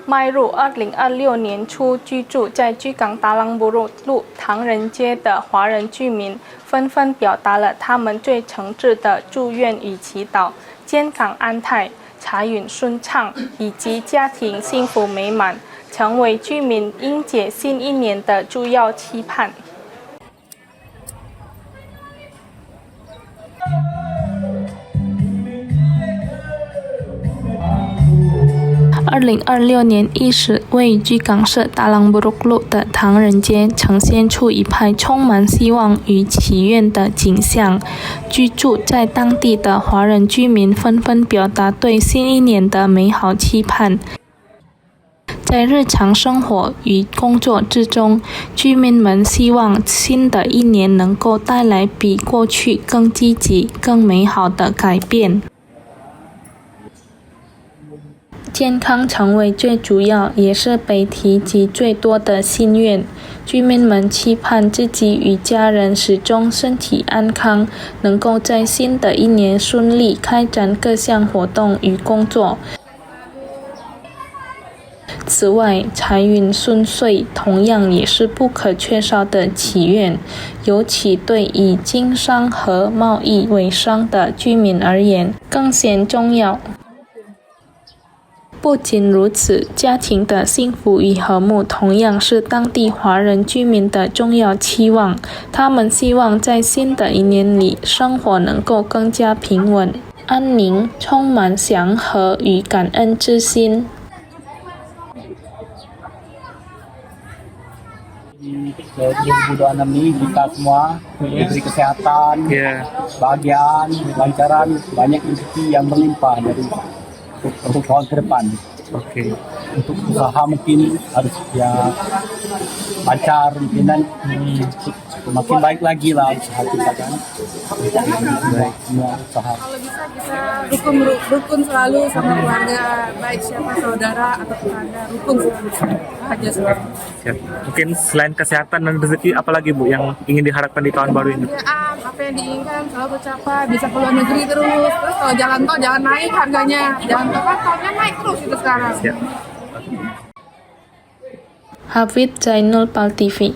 迈入2026年初，居住在居港达朗布路唐人街的华人居民纷纷表达了他们最诚挚的祝愿与祈祷：健康安泰、财运顺畅，以及家庭幸福美满，成为居民迎接新一年的主要期盼。2026年伊始，位于居港市达朗布路的唐人街呈现出一派充满希望与祈愿的景象。居住在当地的华人居民纷纷表达对新一年的美好期盼。在日常生活与工作之中，居民们希望新的一年能够带来比过去更积极、更美好的改变。健康成为最主要也是被提及最多的心愿。居民们期盼自己与家人始终身体安康，能够在新的一年顺利开展各项活动与工作。此外，财运顺遂同样也是不可缺少的祈愿，尤其对以经商和贸易为生的居民而言更显重要。不仅如此，家庭的幸福与和睦同样是当地华人居民的重要期望。他们希望在新的一年里，生活能够更加平稳、安宁，充满祥和与感恩之心。2026 ini kita semua diberi kesehatan, kebahagiaan, kelancaran, banyak rezeki yang berlimpah dari untuk tahun ke depan. Untuk usaha mungkin harus ya lancar mungkinan makin baik lagi lah usaha kita kan. Semua usaha. Kalau bisa kita rukun selalu sama keluarga, baik siapa saudara atau tetangga, rukun selalu aja selalu. Siap. Mungkin selain kesehatan dan rezeki, apalagi Bu yang ingin diharapkan di tahun baru ini? Apa yang diinginkan selalu tercapai, bisa keluar negeri terus kalau jalan tol jangan naik harganya, jalan tol kan tolnya naik terus itu sekarang. Siap. Hafid Zainul Pal TV